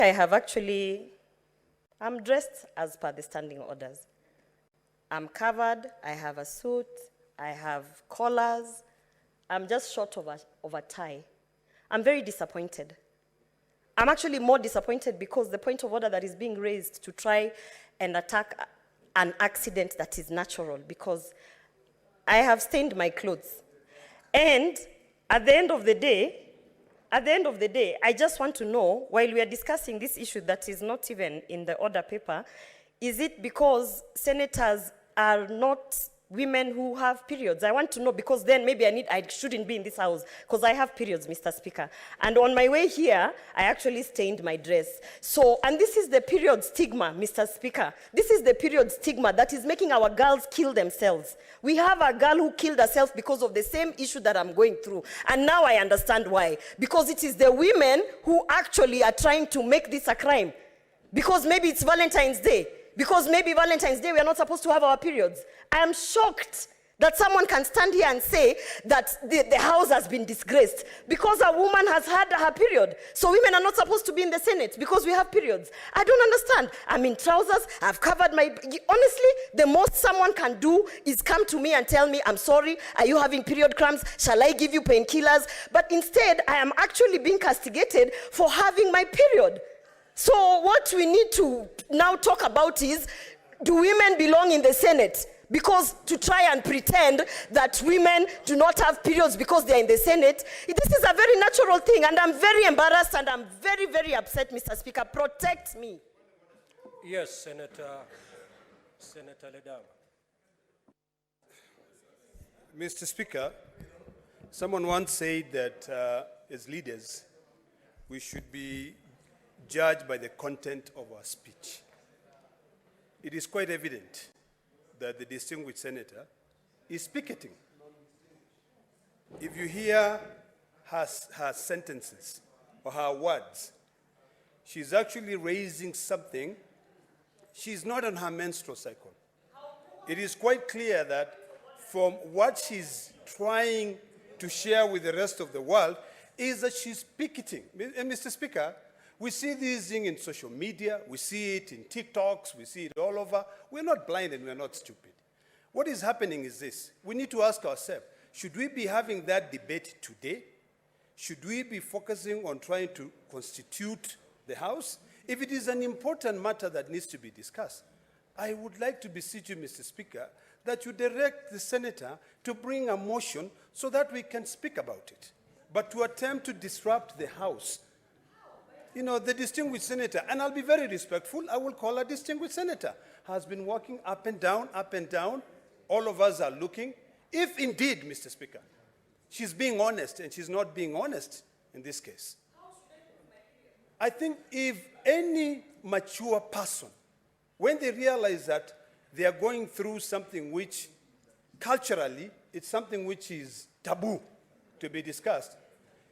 I'm dressed as per the standing orders. I'm covered, I have a suit, I have collars. I'm just short of a tie. I'm very disappointed. I'm actually more disappointed because the point of order that is being raised to try and attack an accident that is natural, because I have stained my clothes. And at the end of the day, I just want to know, while we are discussing this issue that is not even in the order paper, is it because senators are not women who have periods? I want to know, because then maybe I shouldn't be in this house, because I have periods, Mr. Speaker. And on my way here, I actually stained my dress. So, and this is the period stigma, Mr. Speaker. This is the period stigma that is making our girls kill themselves. We have a girl who killed herself because of the same issue that I'm going through. And now I understand why. Because it is the women who actually are trying to make this a crime. Because maybe it's Valentine's Day. Because maybe Valentine's Day we are not supposed to have our periods. I am shocked that someone can stand here and say that the house has been disgraced because a woman has had her period. So women are not supposed to be in the Senate because we have periods. I don't understand. I'm in trousers. I've covered my... Honestly, the most someone can do is come to me and tell me, I'm sorry, are you having period cramps? Shall I give you painkillers? But instead, I am actually being castigated for having my period. So what we need to now talk about is, do women belong in the Senate? Because to try and pretend that women do not have periods because they are in the Senate, this is a very natural thing, and I'm very embarrassed and I'm very, very upset, Mr. Speaker. Protect me. Yes, Senator Ledama. Mr. Speaker, someone once said that as leaders, we should be judged by the content of our speech. It is quite evident that the distinguished senator is picketing. If you hear her sentences or her words, she's actually raising something. She's not on her menstrual cycle. It is quite clear that from what she's trying to share with the rest of the world is that she's picketing. And Mr. Speaker, we see this thing in social media, we see it in TikToks, we see it all over. We're not blind and we're not stupid. What is happening is this. We need to ask ourselves, should we be having that debate today? Should we be focusing on trying to constitute the House? If it is an important matter that needs to be discussed, I would like to beseech you, Mr. Speaker, that you direct the senator to bring a motion so that we can speak about it. But to attempt to disrupt the House, you know, the distinguished senator, and I'll be very respectful, I will call her distinguished senator, has been walking up and down, up and down. All of us are looking. If indeed, Mr. Speaker, she's being honest, and she's not being honest in this case, I think if any mature person, when they realize that they are going through something which, culturally, it's something which is taboo to be discussed,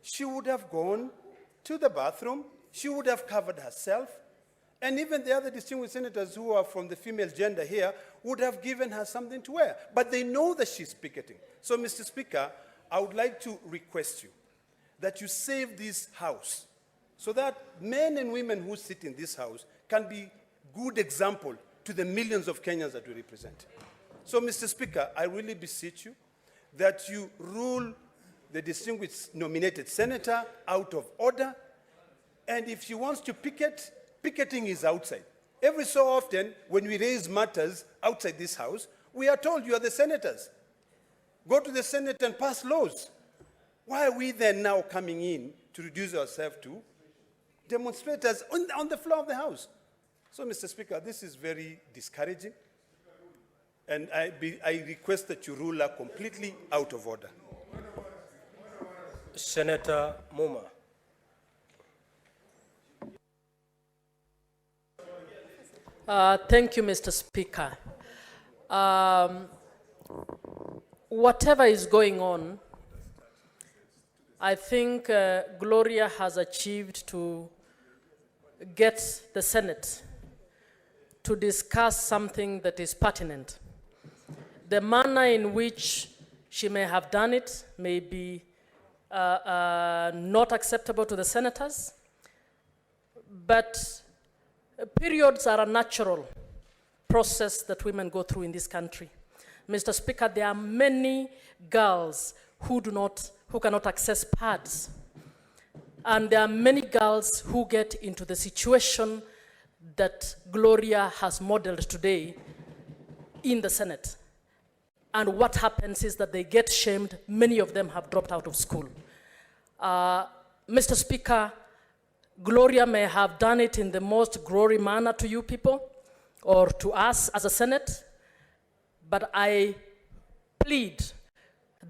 she would have gone to the bathroom, she would have covered herself, and even the other distinguished senators who are from the female gender here would have given her something to wear. But they know that she's picketing. So, Mr. Speaker, I would like to request you that you save this House so that men and women who sit in this House can be good example to the millions of Kenyans that we represent. So, Mr. Speaker, I really beseech you that you rule the distinguished nominated senator out of order. And if she wants to picket, picketing is outside. Every so often, when we raise matters outside this House, we are told you are the senators. Go to the Senate and pass laws. Why are we then now coming in to reduce ourselves to demonstrators on the floor of the House? So, Mr. Speaker, this is very discouraging. And I request that you rule her completely out of order. Senator Muma. Thank you, Mr. Speaker. Whatever is going on, I think Gloria has achieved to get the Senate to discuss something that is pertinent. The manner in which she may have done it may be not acceptable to the senators, But periods are a natural process that women go through in this country. Mr. Speaker, there are many girls who cannot access pads. And there are many girls who get into the situation that Gloria has modeled today in the Senate. And what happens is that they get shamed. Many of them have dropped out of school. Mr. Speaker, Gloria may have done it in the most glory manner to you people or to us as a Senate, but I plead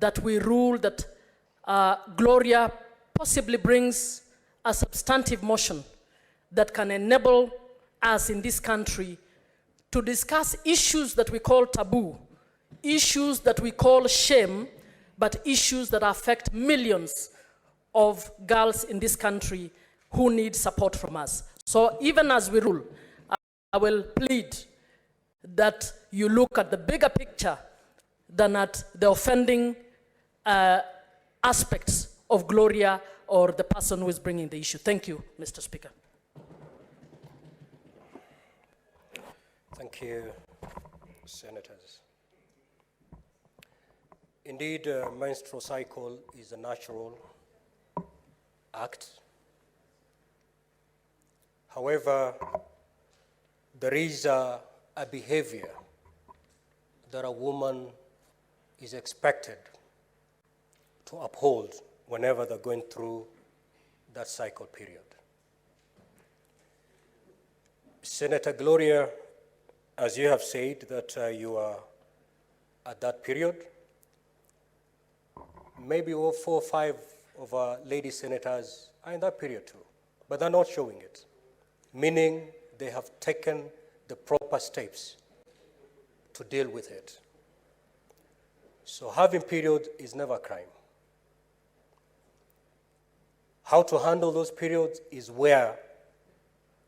that we rule that Gloria possibly brings a substantive motion that can enable us in this country to discuss issues that we call taboo, issues that we call shame, but issues that affect millions of girls in this country who need support from us. So even as we rule, I will plead that you look at the bigger picture than at the offending aspects of Gloria or the person who is bringing the issue. Thank you, Mr. Speaker. Thank you, Senators. Indeed, menstrual cycle is a natural act. However, there is a behavior that a woman is expected to uphold whenever they're going through that cycle period. Senator Gloria, as you have said that you are at that period, maybe 4 or 5 of our lady senators are in that period too, but they're not showing it, meaning they have taken the proper steps to deal with it. So having period is never a crime. How to handle those periods is where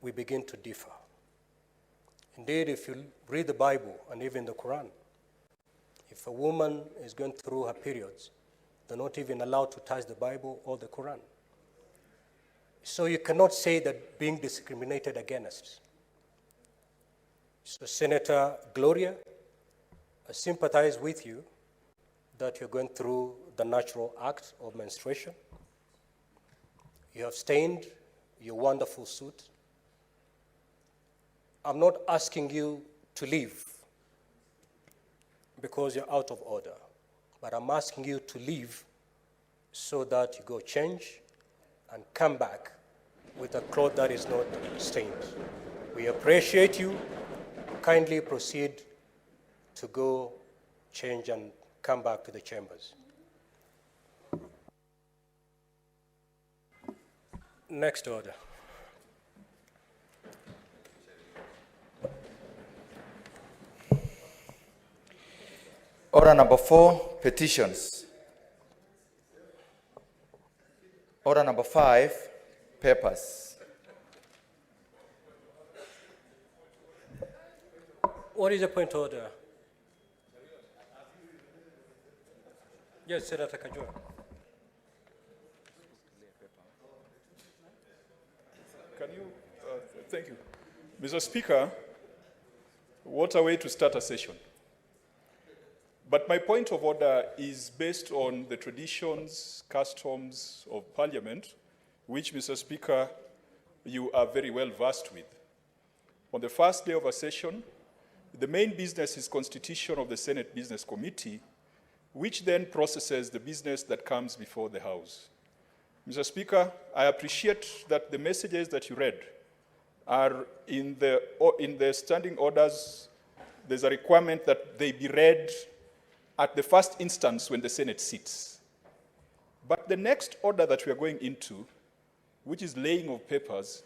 we begin to differ. Indeed, if you read the Bible and even the Quran, if a woman is going through her periods, they're not even allowed to touch the Bible or the Quran. So you cannot say that being discriminated against. So Senator Gloria, I sympathize with you that you're going through the natural act of menstruation. You have stained your wonderful suit. I'm not asking you to leave because you're out of order, but I'm asking you to leave so that you go change and come back with a cloth that is not stained. We appreciate you. Kindly proceed to go change and come back to the chambers. Next order. Order number 4, petitions. Order number 5, papers. What is the point of order? Yes, Senator Kajua. Can you, thank you. Mr. Speaker, what a way to start a session. But my point of order is based on the traditions, customs of Parliament, which, Mr. Speaker, you are very well versed with. On the first day of a session, the main business is constitution of the Senate Business Committee, which then processes the business that comes before the House. Mr. Speaker, I appreciate that the messages that you read are in the standing orders. There's a requirement that they be read at the first instance when the Senate sits. But the next order that we are going into, which is laying of papers,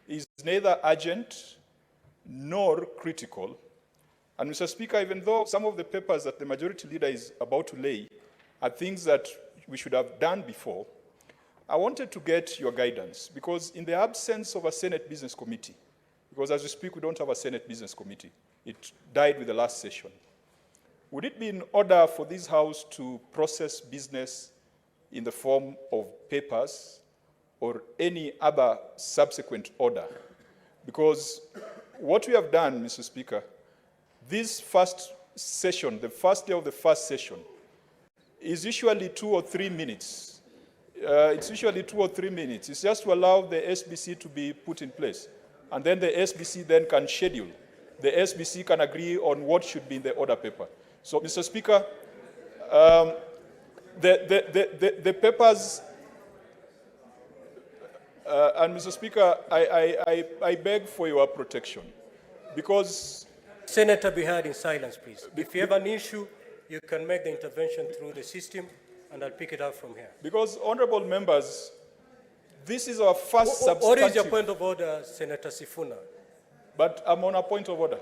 is neither urgent nor critical. And Mr. Speaker, even though some of the papers that the majority leader is about to lay are things that we should have done before, I wanted to get your guidance, because in the absence of a Senate Business Committee, because as we speak, we don't have a Senate Business Committee. It died with the last session. Would it be in order for this House to process business in the form of papers or any other subsequent order. Because what we have done, Mr. Speaker, this first session, the first day of the first session, is usually 2 or 3 minutes. It's usually 2 or 3 minutes. It's just to allow the SBC to be put in place. And then the SBC then can schedule. The SBC can agree on what should be in the order paper. So, Mr. Speaker, the papers, and Mr. Speaker, I beg for your protection, because Senator, be heard in silence, please. If you have an issue, you can make the intervention through the system, and I'll pick it up from here. because, honorable members, this is our first What is your substantive. point of order, Senator Sifuna? But I'm on a point of order.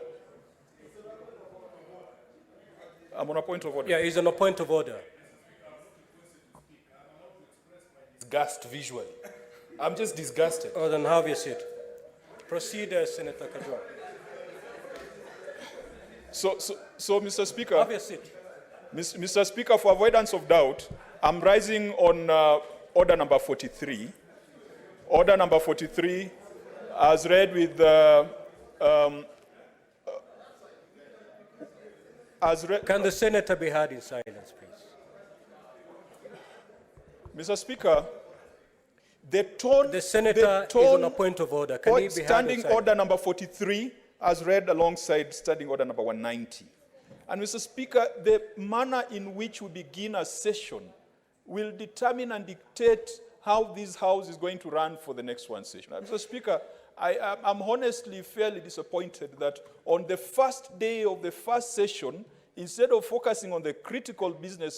I'm on a point of order. Yeah, it's on a point of order. Disgust visually. I'm just disgusted. Oh, then have your seat. Proceed, Senator Kajwa. So, Mr. Speaker, Have your seat. Mr. Speaker, for avoidance of doubt, I'm rising on order number 43. Order number 43, as read with Can the senator be heard in silence, please? Mr. Speaker, the tone. The senator is on a point of order. Can he be heard in Standing silence? order number 43, as read alongside standing order number 190. And Mr. Speaker, the manner in which we begin a session will determine and dictate how this House is going to run for the next one session. And Mr. Speaker, I'm honestly fairly disappointed that on the first day of the first session, instead of focusing on the critical business of